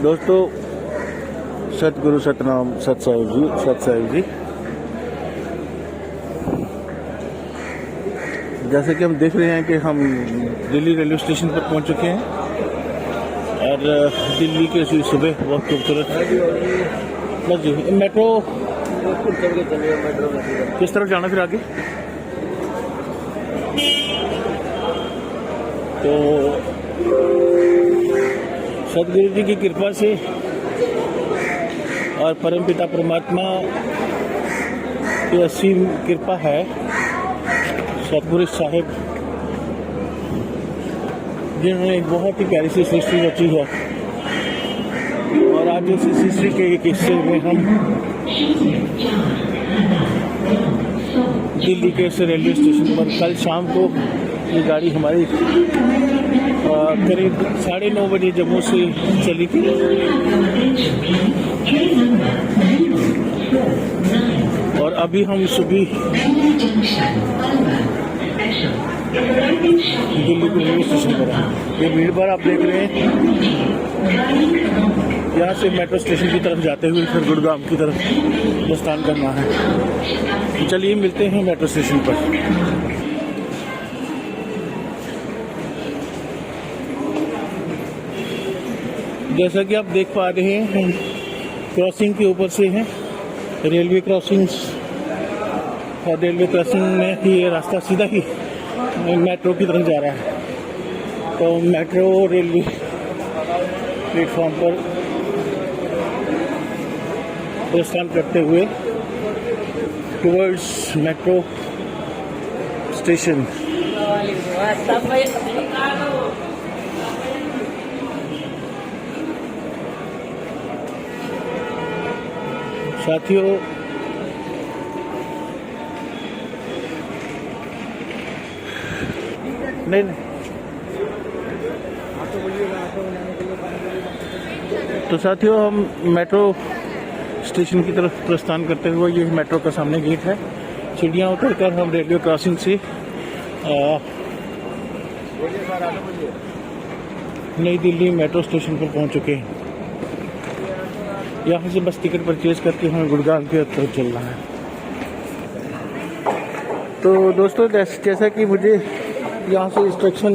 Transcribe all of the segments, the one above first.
दोस्तों, सतगुरु सतनाम सत साहिब जी। जैसे कि हम देख रहे हैं कि हम दिल्ली रेलवे स्टेशन पर पहुंच चुके हैं और दिल्ली के सुबह बहुत खूबसूरत बस जी मेट्रो किस तरफ जाना फिर आगे। तो सतगुरु जी की कृपा से और परमपिता परमात्मा की असीम कृपा है, सतगुरु साहिब जिन्होंने एक बहुत ही प्यारी सी सृष्टि रची है और आज उस सृष्टि के एक हिस्से में हम दिल्ली के इस रेलवे स्टेशन पर कल शाम को ये गाड़ी हमारी करीब 9:30 बजे जम्मू से चली थी और अभी हम सुबह दिल्ली के रेलवे स्टेशन पर हैं। ये भीड़ भाड़ आप देख रहे हैं, यहाँ से मेट्रो स्टेशन की तरफ जाते हुए फिर गुड़गांव की तरफ प्रस्थान करना है। चलिए मिलते हैं मेट्रो स्टेशन पर। जैसा कि आप देख पा रहे हैं, हम क्रॉसिंग के ऊपर से हैं, रेलवे क्रॉसिंग्स और रेलवे क्रॉसिंग में ही ये रास्ता सीधा ही मेट्रो की तरफ जा रहा है। तो मेट्रो रेलवे प्लेटफॉर्म पर प्रस्थान करते हुए टुवर्ड्स मेट्रो स्टेशन। साथियों, नहीं तो साथियों, हम मेट्रो स्टेशन की तरफ प्रस्थान करते हुए, ये मेट्रो का सामने गेट है, सीढ़ियाँ उतरकर हम रेलवे क्रॉसिंग से नई दिल्ली मेट्रो स्टेशन पर पहुंच चुके हैं। यहाँ से बस टिकट परचेज करके हमें गुड़गांव की तरफ चलना है। तो दोस्तों, जैसा कि मुझे यहाँ से इंस्ट्रक्शन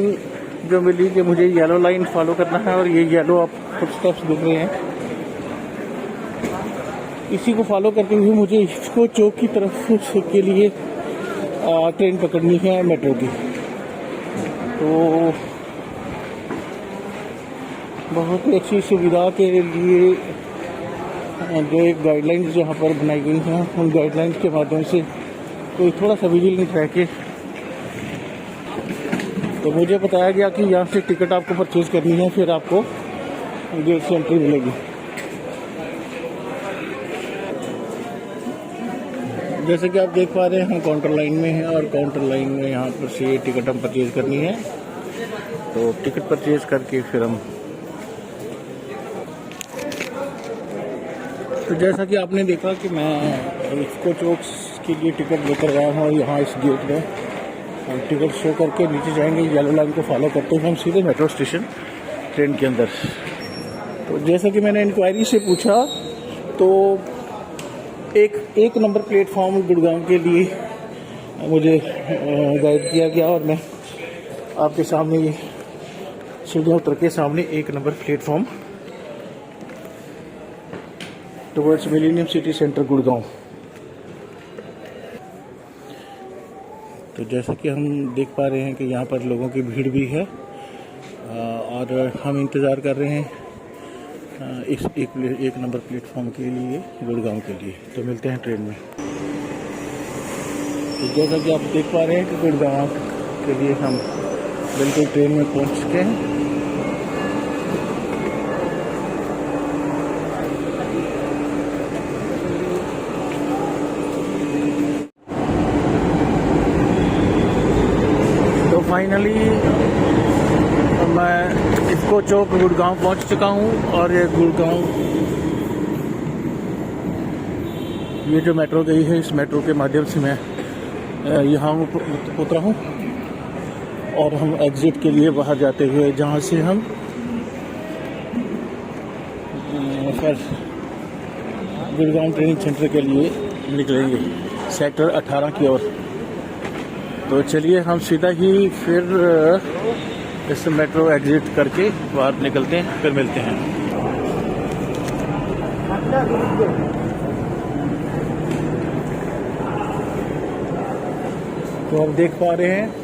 जो मिली कि मुझे येलो लाइन फॉलो करना है और ये येलो आप फुटस्टेप्स देख रहे हैं, इसी को फॉलो करते हुए मुझे इसको चौक की तरफ के लिए ट्रेन पकड़नी है मेट्रो की। तो बहुत ही अच्छी सुविधा के लिए जो एक गाइडलाइंस यहाँ पर बनाई गई हैं, उन गाइडलाइंस के माध्यम से कोई थोड़ा सा विजिलेंस रह के तो मुझे बताया गया कि यहाँ से टिकट आपको परचेज करनी है, फिर आपको गेट से एंट्री मिलेगी। जैसे कि आप देख पा रहे हैं, हम काउंटर लाइन में हैं और काउंटर लाइन में यहाँ पर से टिकट हम परचेज करनी है। तो टिकट परचेज करके फिर हम, तो जैसा कि आपने देखा कि मैं इसको चौक के लिए टिकट लेकर गया हूँ और यहाँ इस गेट में हम टिकट शो करके नीचे जाएंगे। येलो लाइन को फॉलो करते हुए हम सीधे मेट्रो स्टेशन ट्रेन के अंदर। तो जैसा कि मैंने इंक्वायरी से पूछा, तो एक नंबर प्लेटफॉर्म गुड़गांव के लिए मुझे गाइड किया गया और मैं आपके सामने ये सीढ़ियाँ उतर के सामने 1 number platform towards millennium city centre Gurgaon. तो जैसा कि हम देख पा रहे हैं कि यहाँ पर लोगों की भीड़ भी है और हम इंतज़ार कर रहे हैं इस एक नंबर प्लेटफॉर्म के लिए गुड़गांव के लिए। तो मिलते हैं ट्रेन में। तो जैसा कि आप देख पा रहे हैं कि गुड़गांव के लिए हम बिल्कुल ट्रेन में पहुँच चुके हैं। फाइनली मैं इफ्को चौक गुड़गांव पहुंच चुका हूं और ये गुड़गांव, ये जो मेट्रो गई है, इस मेट्रो के माध्यम से मैं यहाँ उतरा हूँ और हम एग्ज़िट के लिए बाहर जाते हुए जहाँ से हम फिर गुड़गांव ट्रेनिंग सेंटर के लिए निकलेंगे सेक्टर 18 की ओर। तो चलिए हम सीधा ही फिर इस मेट्रो एग्ज़िट करके बाहर निकलते हैं, फिर मिलते हैं। तो हम देख पा रहे हैं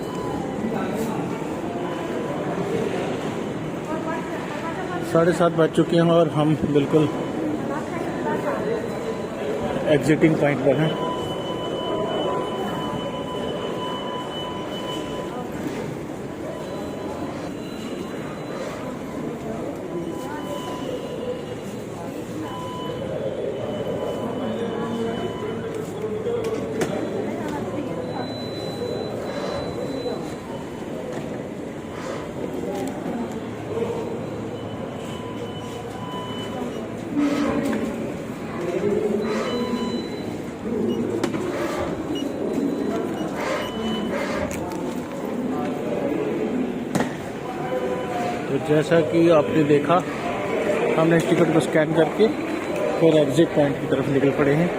साढ़े 7 बज चुके हैं और हम बिल्कुल एग्जिटिंग पॉइंट पर हैं। तो जैसा कि आपने देखा, हमने टिकट को स्कैन करके फिर एग्जिट पॉइंट की तरफ निकल पड़े हैं।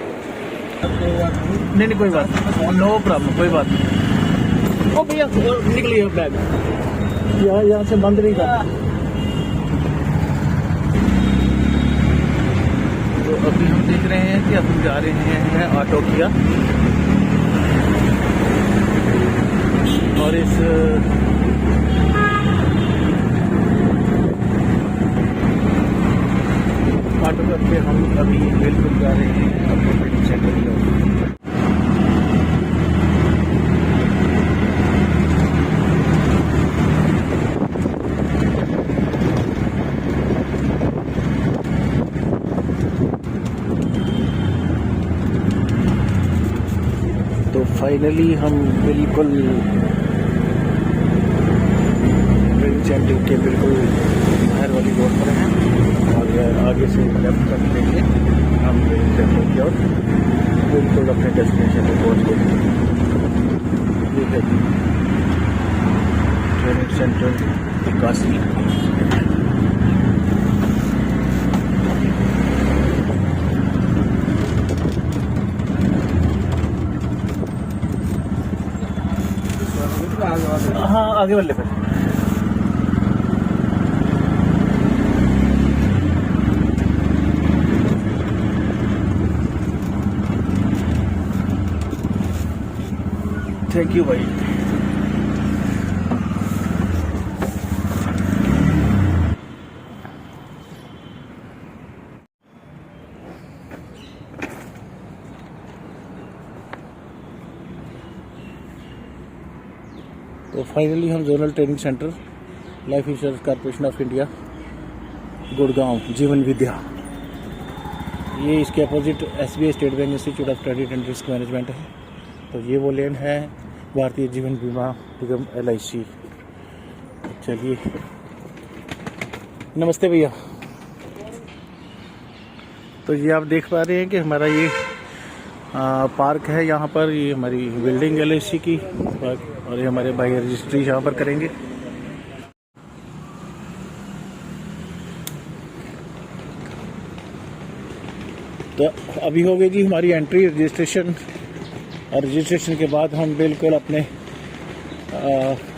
नहीं कोई बात नहीं, नो प्रॉब्लम, कोई बात नहीं। ओ भैया निकलिए बैग, यहाँ से बंद नहीं था। तो अभी हम देख रहे हैं कि हम जा रहे हैं ऑटो किया और इस ऑटो करके हम अभी बिल्कुल जा रहे हैं अपने ट्रेनिंग सेंटर की ओर। तो फाइनली हम बिल्कुल ट्रेनिंग सेंटर के बिल्कुल बाहर वाली रोड पर हैं और आगे से लेफ्ट कर लेंगे हम ट्रेनिंग सेंटर की ओर, बिल्कुल अपने डेस्टिनेशन पर पहुँच गए। ये है ट्रेनिंग सेंटर इक्कासी। हाँ आगे वाले पे। थैंक यू भाई। तो फाइनली हम zonal training centre life insurance corporation of India Gurgaon जीवन विद्या, ये इसके opposite SBI state bank institute of credit and risk management है। तो ये वो लेन है भारतीय जीवन बीमा निगम LIC। चलिए नमस्ते भैया। तो ये आप देख पा रहे हैं कि हमारा ये पार्क है, यहाँ पर ये हमारी बिल्डिंग LIC की पार्क, और ये हमारे भाई रजिस्ट्री यहाँ पर करेंगे। तो अभी हो गई जी हमारी एंट्री रजिस्ट्रेशन, और रजिस्ट्रेशन के बाद हम बिल्कुल अपने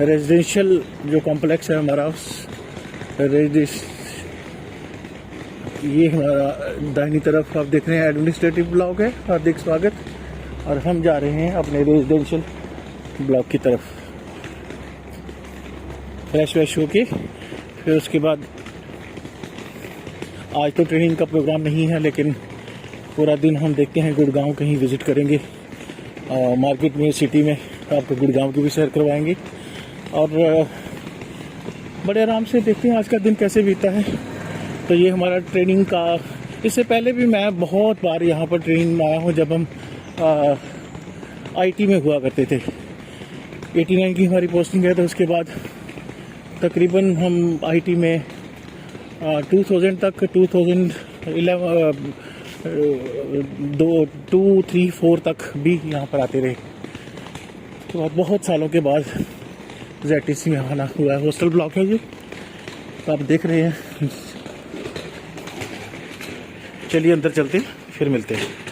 रेजिडेंशियल जो कॉम्प्लेक्स है हमारा, उस ये हमारा दाहिनी तरफ आप देख रहे हैं एडमिनिस्ट्रेटिव ब्लॉक है, हार्दिक स्वागत। और हम जा रहे हैं अपने रेजिडेंशियल ब्लॉक की तरफ फ्रेश व्रेश होके। फिर उसके बाद आज तो ट्रेनिंग का प्रोग्राम नहीं है, लेकिन पूरा दिन हम देखते हैं गुड़गांव कहीं विज़िट करेंगे, मार्केट में, सिटी में आपको गुड़गांव की भी सैर करवाएंगे और बड़े आराम से देखते हैं आज का दिन कैसे बीता है। तो ये हमारा ट्रेनिंग का, इससे पहले भी मैं बहुत बार यहाँ पर ट्रेनिंग में आया हूँ, जब हम IT में हुआ करते थे। 89 की हमारी पोस्टिंग है, तो उसके बाद तकरीबन हम IT में 2000 तक 2011 2, 3, 4 तक भी यहाँ पर आते रहे। तो बहुत सालों के बाद ZTC में बना हुआ है, हॉस्टल ब्लॉक है ये, तो आप देख रहे हैं। चलिए अंदर चलते हैं, फिर मिलते हैं।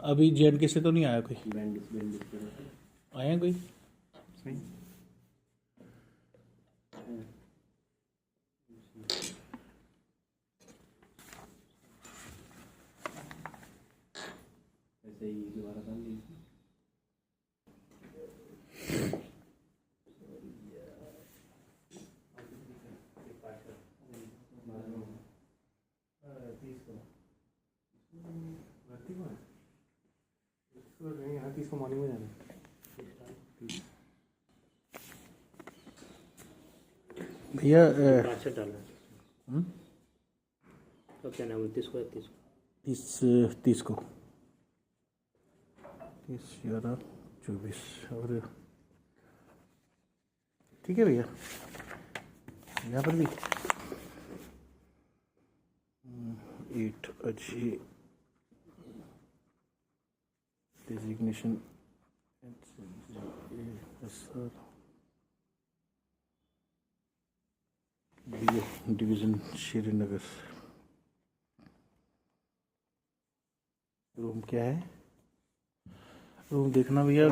अभी JNK से तो नहीं आया कोई? आया है कोई? ऐसे ही दोबारा डाल दी। इसको मॉर्निंग में जाना भैया। डालना तो क्या नाम 29 को 30 को 30/11/24 और ठीक है भैया। यहाँ पर भी 8 अच्छी डेजिग्नेशन डिवीज़न श्रीनगर। रूम क्या है? रूम देखना भैया।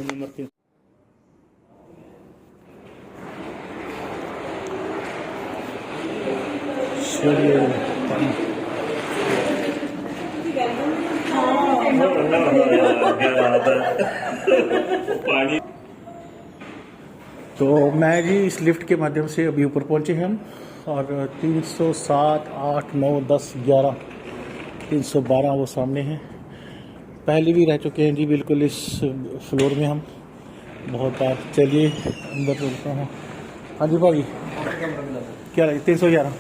तो मैं जी इस लिफ्ट के माध्यम से अभी ऊपर पहुंचे हैं हम, और 307, 8, 9, 10, 11, 312 वो सामने हैं। पहले भी रह चुके हैं जी बिल्कुल इस फ्लोर में हम बहुत बार। चलिए अंदर चलता हूँ। हाँ जी भाई, क्या लगे? 311।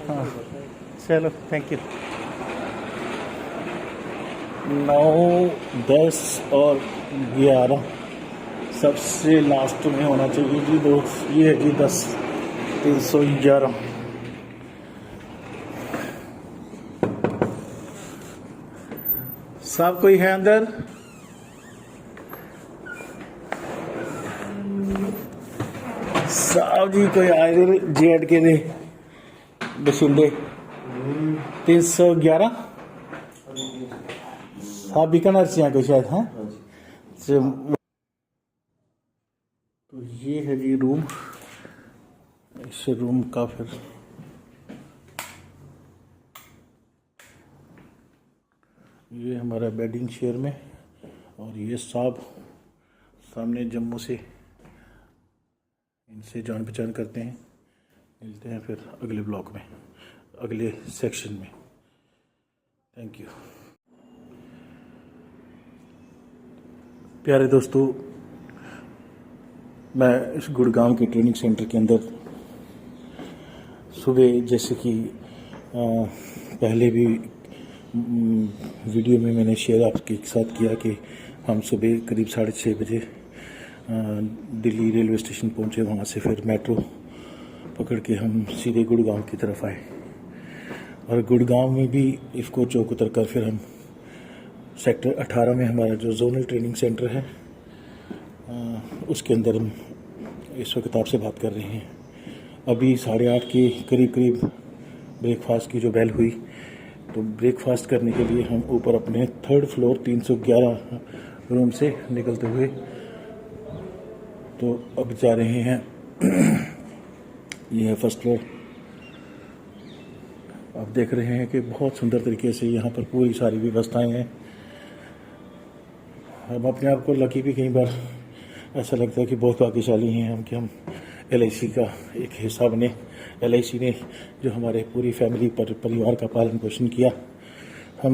हाँ चलो, थैंक यू। 9, 10 और 11 सबसे लास्ट में होना चाहिए जी। दो ये है जी 10, 311। सब कोई है अंदर? साहब जी कोई आए JNK दे बशिंदे। 311 साहब बीकानेर से हैं कोई शायद। हाँ तो ये है जी रूम। इस रूम का फिर ये हमारा बेडिंग शेयर में, और ये साहब सामने जम्मू से, इनसे जान पहचान करते हैं। मिलते हैं फिर अगले ब्लॉक में, अगले सेक्शन में। Thank you. प्यारे दोस्तों, मैं इस गुड़गांव के ट्रेनिंग सेंटर के अंदर सुबह, जैसे कि पहले भी वीडियो में मैंने शेयर आपके साथ किया कि हम सुबह करीब 6:30 बजे दिल्ली रेलवे स्टेशन पहुंचे। वहां से फिर मेट्रो पकड़ के हम सीधे गुड़गांव की तरफ आए, और गुड़गांव में भी इफ़को चौक उतर कर फिर हम सेक्टर 18 में हमारा जो जोनल ट्रेनिंग सेंटर है उसके अंदर हम इस वक्त आपसे बात कर रहे हैं। अभी 8:30 के करीब ब्रेकफास्ट की जो बेल हुई, तो ब्रेकफास्ट करने के लिए हम ऊपर अपने 3rd फ्लोर 311 रूम से निकलते हुए तो अब जा रहे हैं। ये है 1st फ्लोर। आप देख रहे हैं कि बहुत सुंदर तरीके से यहाँ पर पूरी सारी व्यवस्थाएं हैं। हम अपने आप को लकी भी कई बार ऐसा लगता है कि बहुत भाग्यशाली हैं हम कि हम LIC का एक हिस्सा बने। LIC ने जो हमारे पूरी फैमिली परिवार का पालन पोषण किया, हम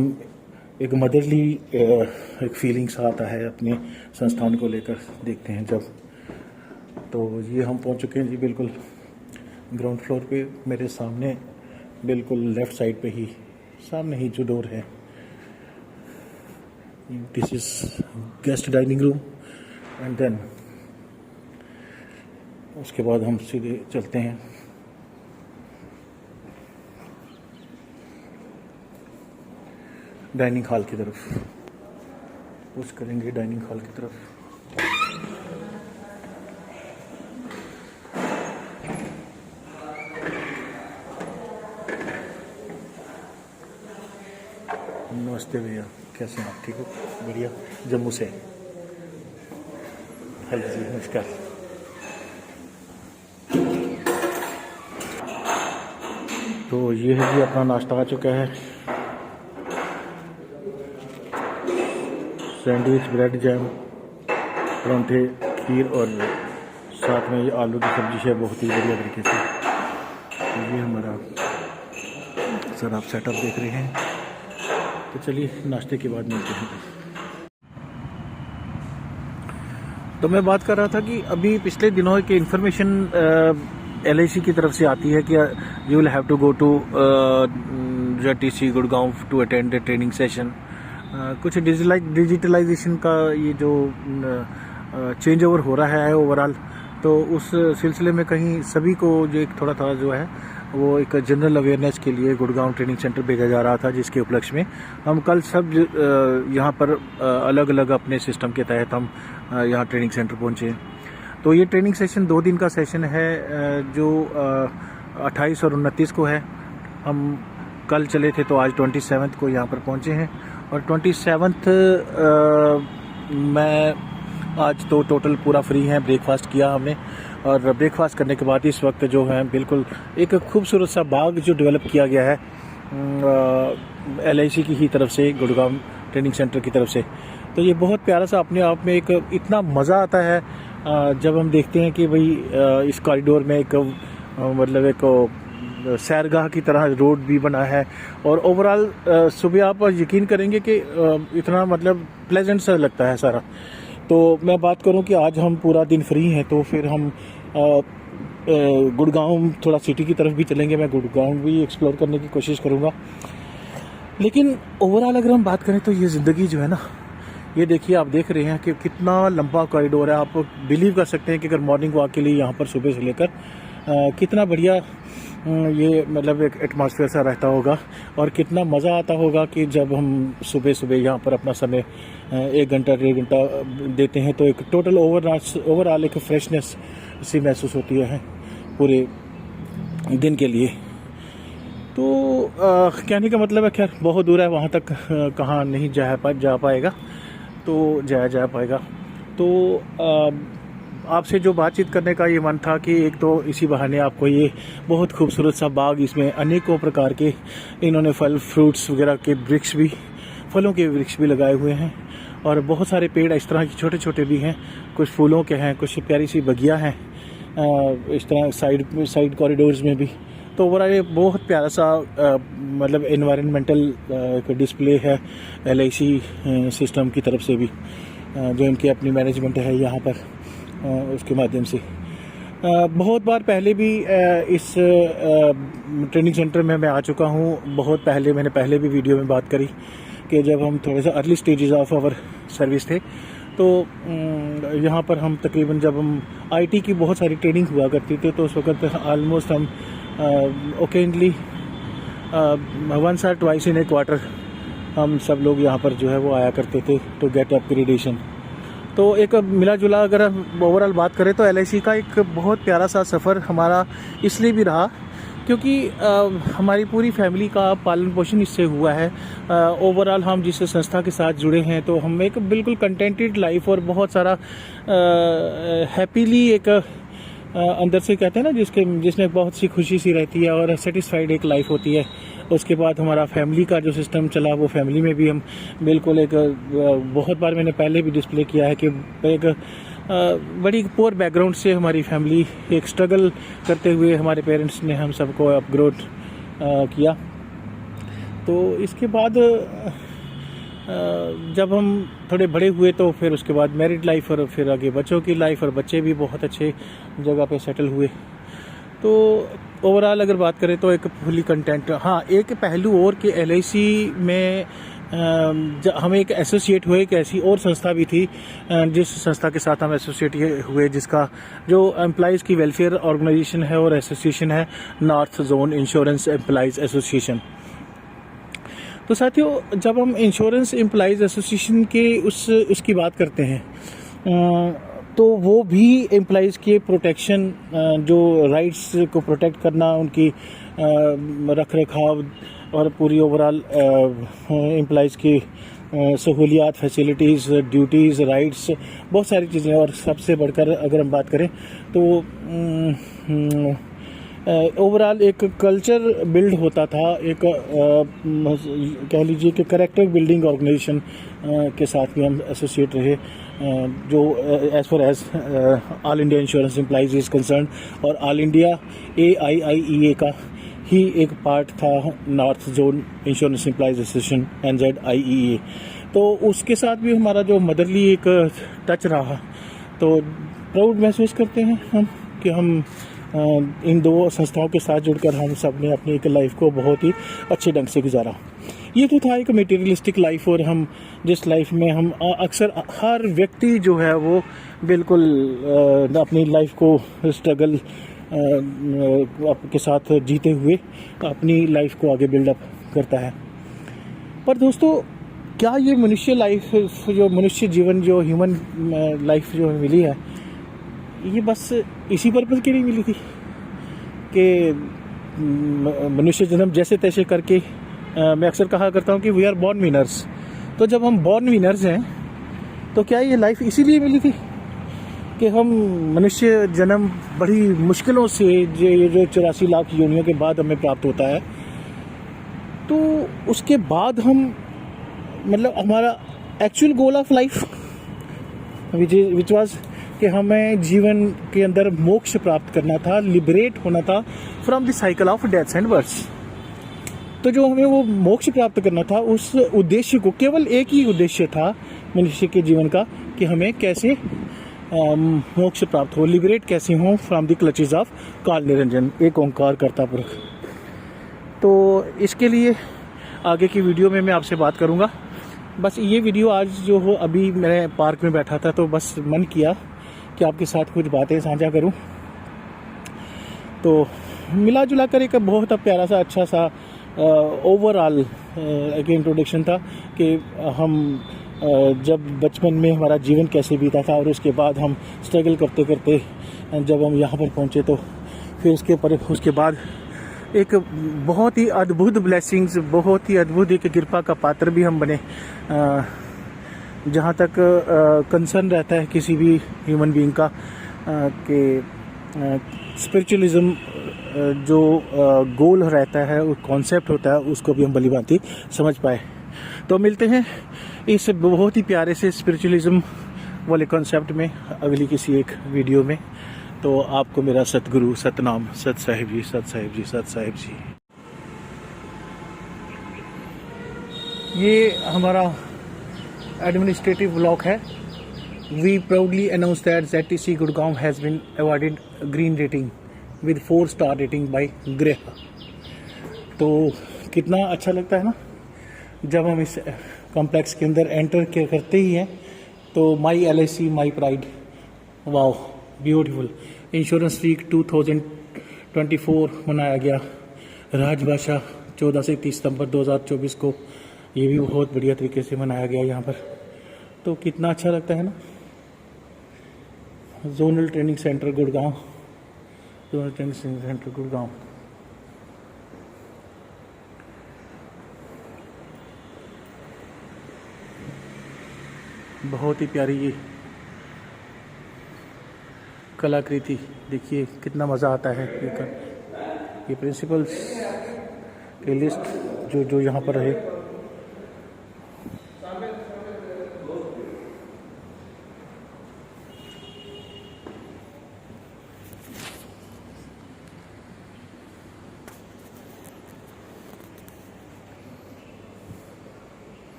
एक मदरली एक फीलिंग सा आता है अपने संस्थान को लेकर देखते हैं जब। तो ये हम पहुंच चुके हैं जी बिल्कुल ग्राउंड फ्लोर पे। मेरे सामने बिल्कुल लेफ़्ट साइड पे ही सामने ही जो डोर है this is guest dining room and then उसके बाद हम सीधे चलते हैं डाइनिंग हॉल की तरफ। पुश करेंगे डाइनिंग हॉल की तरफ। नमस्ते भैया, कैसे हैं आप? ठीक हो? बढ़िया। जम्मू से। हेलो जी, नमस्कार। तो ये है जी अपना नाश्ता आ चुका है। सैंडविच, ब्रेड जैम, परांठे, खीर और साथ में ये आलू की सब्जी है बहुत ही बढ़िया तरीके से। तो ये हमारा सर आप सेटअप देख रहे हैं। तो चलिए नाश्ते के बाद मिलते हैं। तो मैं बात कर रहा था कि अभी पिछले दिनों की इन्फॉर्मेशन LIC की तरफ से आती है कि you will have to go to ZTC Gurgaon to attend the training session. कुछ डिजिटलाइजेशन का ये जो चेंज ओवर हो रहा है ओवरऑल, तो उस सिलसिले में कहीं सभी को जो एक थोड़ा थोड़ा जो है वो एक जनरल अवेयरनेस के लिए गुड़गांव ट्रेनिंग सेंटर भेजा जा रहा था, जिसके उपलक्ष्य में हम कल सब यहाँ पर अलग अलग अपने सिस्टम के तहत हम यहाँ ट्रेनिंग सेंटर पहुँचे। तो ये ट्रेनिंग सेशन 2 दिन का सेशन है जो 28 और 29 को है। हम कल चले थे तो आज 27 को यहाँ पर पहुँचे हैं और 27 मैं आज तो टोटल पूरा फ्री है। ब्रेकफास्ट किया हमने और ब्रेकफास्ट करने के बाद इस वक्त जो है बिल्कुल एक खूबसूरत सा बाग जो डेवलप किया गया है LIC की ही तरफ से, गुड़गांव ट्रेनिंग सेंटर की तरफ से। तो ये बहुत प्यारा सा अपने आप में एक इतना मज़ा आता है जब हम देखते हैं कि भाई इस कॉरिडोर में एक मतलब एक सैरगाह की तरह रोड भी बना है और ओवरऑल सुबह आप यकीन करेंगे कि इतना मतलब प्लेजेंट सा लगता है सारा। तो मैं बात करूं कि आज हम पूरा दिन फ्री हैं तो फिर हम गुड़गांव थोड़ा सिटी की तरफ भी चलेंगे। मैं गुड़गांव भी एक्सप्लोर करने की कोशिश करूंगा। लेकिन ओवरऑल अगर हम बात करें तो ये ज़िंदगी जो है ना, ये देखिए आप देख रहे हैं कि कितना लंबा कॉरिडोर है। आप बिलीव कर सकते हैं कि अगर मॉर्निंग वॉक के लिए यहाँ पर सुबह से लेकर कितना बढ़िया ये मतलब एक एटमॉस्फेयर सा रहता होगा और कितना मज़ा आता होगा कि जब हम सुबह सुबह यहाँ पर अपना समय 1 घंटा 1.5 घंटा देते हैं तो एक टोटल ओवरऑल एक फ्रेशनेस सी महसूस होती है पूरे दिन के लिए। तो कहने का मतलब है खैर बहुत दूर है वहाँ तक, कहाँ नहीं जा पाएगा तो जा पाएगा। तो आपसे जो बातचीत करने का ये मन था कि एक तो इसी बहाने आपको ये बहुत खूबसूरत सा बाग, इसमें अनेकों प्रकार के इन्होंने फल फ्रूट्स वगैरह के वृक्ष भी, फलों के वृक्ष भी लगाए हुए हैं और बहुत सारे पेड़ इस तरह के छोटे छोटे भी हैं, कुछ फूलों के हैं, कुछ प्यारी सी बगिया हैं इस तरह साइड कॉरिडोर्स में भी। तो ओवरऑल ये बहुत प्यारा सा मतलब एनवायरनमेंटल डिस्प्ले है LIC सिस्टम की तरफ से भी, जो इनकी अपनी मैनेजमेंट है यहाँ पर उसके माध्यम से। बहुत बार पहले भी इस ट्रेनिंग सेंटर में मैं आ चुका हूँ। बहुत पहले मैंने पहले भी वीडियो में बात करी कि जब हम थोड़े सा early stages of our service थे तो यहाँ पर हम तकरीबन जब हम IT की बहुत सारी ट्रेनिंग हुआ करती थी तो उस वक्त ऑलमोस्ट हम occasionally 1 or 2 in a quarter हम सब लोग यहाँ पर जो है वो आया करते थे टू गेट अपग्रेडेशन। तो एक मिला जुला अगर हम ओवरऑल बात करें तो LIC का एक बहुत प्यारा सा सफ़र हमारा इसलिए भी रहा क्योंकि हमारी पूरी फैमिली का पालन पोषण इससे हुआ है। ओवरऑल हम जिस संस्था के साथ जुड़े हैं तो हम एक बिल्कुल कंटेंटेड लाइफ और बहुत सारा हैप्पीली एक अंदर से कहते हैं ना जिसमें बहुत सी खुशी सी रहती है और सेटिस्फाइड एक लाइफ होती है। उसके बाद हमारा फैमिली का जो सिस्टम चला वो फैमिली में भी हम बिल्कुल एक बहुत बार मैंने पहले भी डिस्प्ले किया है कि एक बड़ी पुअर बैकग्राउंड से हमारी फैमिली एक स्ट्रगल करते हुए हमारे पेरेंट्स ने हम सबको अपग्रेड किया। तो इसके बाद जब हम थोड़े बड़े हुए तो फिर उसके बाद मैरिड लाइफ और फिर आगे बच्चों की लाइफ और बच्चे भी बहुत अच्छे जगह पे सेटल हुए। तो ओवरऑल अगर बात करें तो एक फुली कंटेंट। हाँ, एक पहलू और कि LIC में हम एक एसोसिएट हुए, एक ऐसी और संस्था भी थी जिस संस्था के साथ हम एसोसिएट हुए, जिसका जो एम्प्लॉयज़ की वेलफेयर ऑर्गेनाइजेशन है और एसोसिएशन है, north zone insurance employees association. तो साथियों, जब हम इंश्योरेंस एम्प्लॉयज़ एसोसिएशन के उसकी बात करते हैं, तो वो भी एम्प्लॉयज़ के प्रोटेक्शन, जो राइट्स को प्रोटेक्ट करना, उनकी रख रखाव और पूरी ओवरऑल एम्प्लॉयज़ की सहूलियात, फैसिलिटीज़, ड्यूटीज़, राइट्स, बहुत सारी चीज़ें। और सबसे बढ़कर अगर हम बात करें तो ओवरऑल एक कल्चर बिल्ड होता था, एक कह लीजिए कि कैरेक्टर बिल्डिंग ऑर्गेनाइजेशन के साथ भी हम एसोसिएट रहे, जो as far as all India insurance employees is concern, और ऑल इंडिया AIIEA का ही एक पार्ट था north zone insurance employees association NZIEA। तो उसके साथ भी हमारा जो मदरली एक टच रहा, तो प्राउड महसूस करते हैं हम कि हम इन दो संस्थाओं के साथ जुड़कर हम सब ने अपनी एक लाइफ को बहुत ही अच्छे ढंग से गुजारा। ये तो था एक मटेरियलिस्टिक लाइफ, और हम जिस लाइफ में हम अक्सर हर व्यक्ति जो है वो बिल्कुल अपनी लाइफ को स्ट्रगल के साथ जीते हुए अपनी लाइफ को आगे बिल्डअप करता है। पर दोस्तों, क्या ये मनुष्य लाइफ, जो मनुष्य जीवन, जो ह्यूमन लाइफ जो मिली है, ये बस इसी पर्पज़ के लिए मिली थी कि मनुष्य जन्म जैसे तैसे करके, मैं अक्सर कहा करता हूँ कि वी आर बॉर्न विनर्स। तो जब हम बॉर्न विनर्स हैं, तो क्या ये लाइफ इसीलिए मिली थी कि हम मनुष्य जन्म बड़ी मुश्किलों से, जो 84 लाख योनियों के बाद हमें प्राप्त होता है, तो उसके बाद हम, मतलब हमारा actual goal of life which was कि हमें जीवन के अंदर मोक्ष प्राप्त करना था, लिबरेट होना था from the cycle of deaths and births. तो जो हमें वो मोक्ष प्राप्त करना था, उस उद्देश्य को, केवल एक ही उद्देश्य था मनुष्य के जीवन का, कि हमें कैसे मोक्ष प्राप्त हो, लिबरेट कैसे हो फ्रॉम द क्लचेस ऑफ काल निरंजन, एक ओंकार कर्ता पुरख। तो इसके लिए आगे की वीडियो में मैं आपसे बात करूंगा। बस ये वीडियो आज जो हो, अभी मैं पार्क में बैठा था तो बस मन किया कि आपके साथ कुछ बातें साझा करूं। तो मिला जुला कर एक बहुत प्यारा सा, अच्छा सा ओवरऑल एक इंट्रोडक्शन था कि हम जब बचपन में हमारा जीवन कैसे बीता था, और उसके बाद हम स्ट्रगल करते करते जब हम यहाँ पर पहुँचे, तो फिर उसके बाद एक बहुत ही अद्भुत ब्लेसिंग्स, बहुत ही अद्भुत एक कृपा का पात्र भी हम बने। जहाँ तक कंसर्न रहता है किसी भी ह्यूमन बीइंग का, कि स्पिरिचुअलिज्म जो गोल रहता है, वो कॉन्सेप्ट होता है, उसको भी हम भली भांति समझ पाए। तो मिलते हैं इस बहुत ही प्यारे से स्पिरिचुअलिज्म वाले कॉन्सेप्ट में अगली किसी एक वीडियो में। तो आपको मेरा सतगुरु, सतनाम, सत साहिब जी, सत साहिब जी, सत साहिब जी। ये हमारा एडमिनिस्ट्रेटिव ब्लॉक है। We proudly announce that ZTC Gurgaon has been awarded green rating with 4 star rating by ग्रेह। तो कितना अच्छा लगता है ना, जब हम इस कॉम्प्लेक्स के अंदर एंटर करते ही हैं तो my LIC my pride, wow beautiful. Insurance week 2024 मनाया गया, राजभाषा 14 से 30 सितंबर 2024 को, ये भी बहुत बढ़िया तरीके से मनाया गया यहाँ पर। तो कितना अच्छा लगता है ना। Zonal training centre Gurgaon, zonal training centre Gurgaon. बहुत ही प्यारी ये कलाकृति, देखिए कितना मज़ा आता है। ये प्रिंसिपल्स की लिस्ट जो यहाँ पर रहे,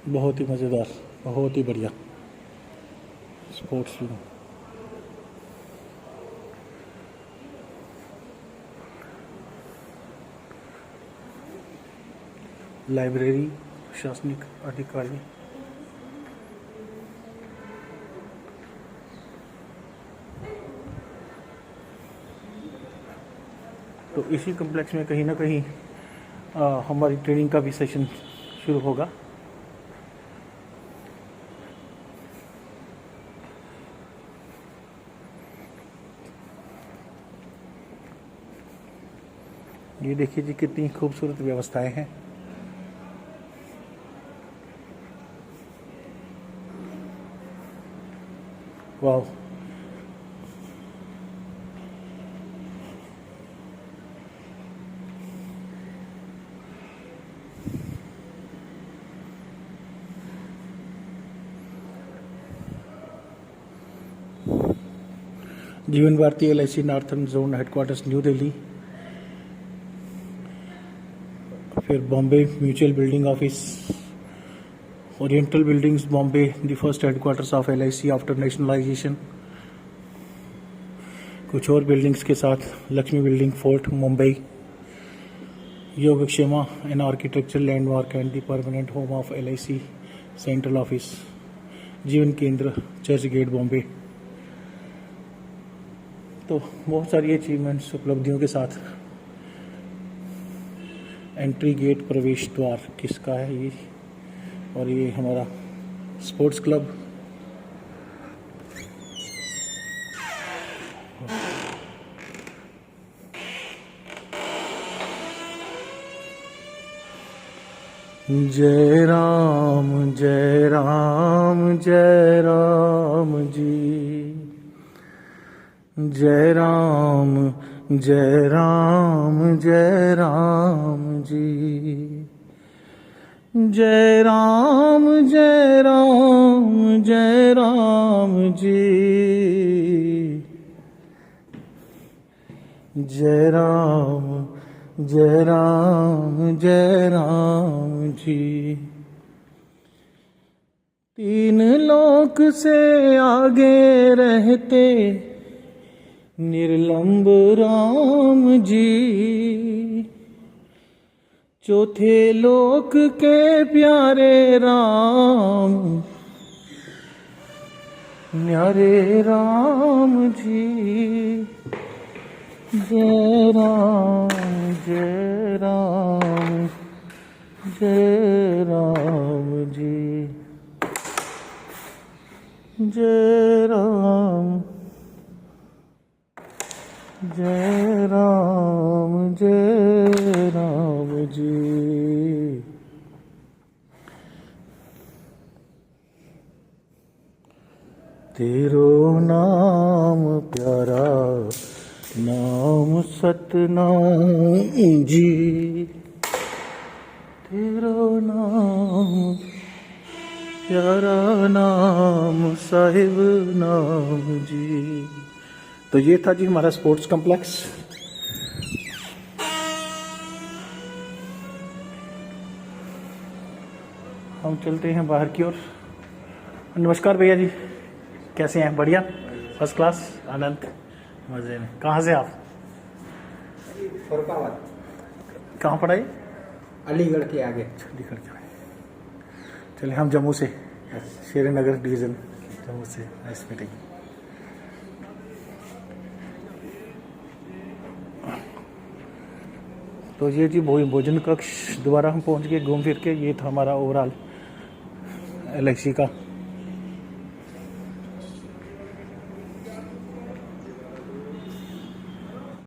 बहुत ही मज़ेदार, बहुत ही बढ़िया स्पोर्ट्स रूम। लाइब्रेरी, प्रशासनिक अधिकारी। तो इसी कम्प्लेक्स में कहीं ना कहीं हमारी ट्रेनिंग का भी सेशन शुरू होगा। ये देखिए जी कितनी खूबसूरत व्यवस्थाएं हैं। वाह, Jeevan Bharati LIC northern zone headquarters New Delhi, फिर Bombay mutual building office, oriental buildings Bombay, the first headquarters of LIC after nationalization. कुछ और बिल्डिंग्स के साथ Lakshmi building, fort Mumbai, Yogakshema an architecture landmark and the permanent home of LIC central office, Jeevan Kendra church gate Bombay. तो बहुत सारी achievements उपलब्धियों के साथ एंट्री गेट प्रवेश द्वार किसका है ये, और ये हमारा स्पोर्ट्स क्लब। जय राम जय राम जय राम जी, जय राम जय राम जय राम जी, जय राम जय राम जय राम जी, जय राम जय राम जय राम जी। तीन लोक से आगे रहते निर्लंब राम जी, चौथे लोक के प्यारे राम न्यारे राम जी, जय राम जय राम जय राम जी, जय राम जय राम जय राम जी। तेरो नाम प्यारा नाम सतनाम जी, तेरो नाम प्यारा नाम साहिब नाम जी। तो ये था जी हमारा स्पोर्ट्स कॉम्प्लेक्स। हम चलते हैं बाहर की ओर। नमस्कार भैया जी, कैसे हैं? बढ़िया, फर्स्ट क्लास, आनंद, मजे में। कहाँ से आप? फरुखाबाद। कहाँ पढ़ाई? अलीगढ़ के आगे। अलीगढ़ के आगे। चले, हम जम्मू से, श्रीनगर डिवीज़न, जम्मू से। Nice meeting. तो ये जी भोजन कक्ष दोबारा हम पहुंच गए घूम फिर के। ये था हमारा ओवरऑल LIC का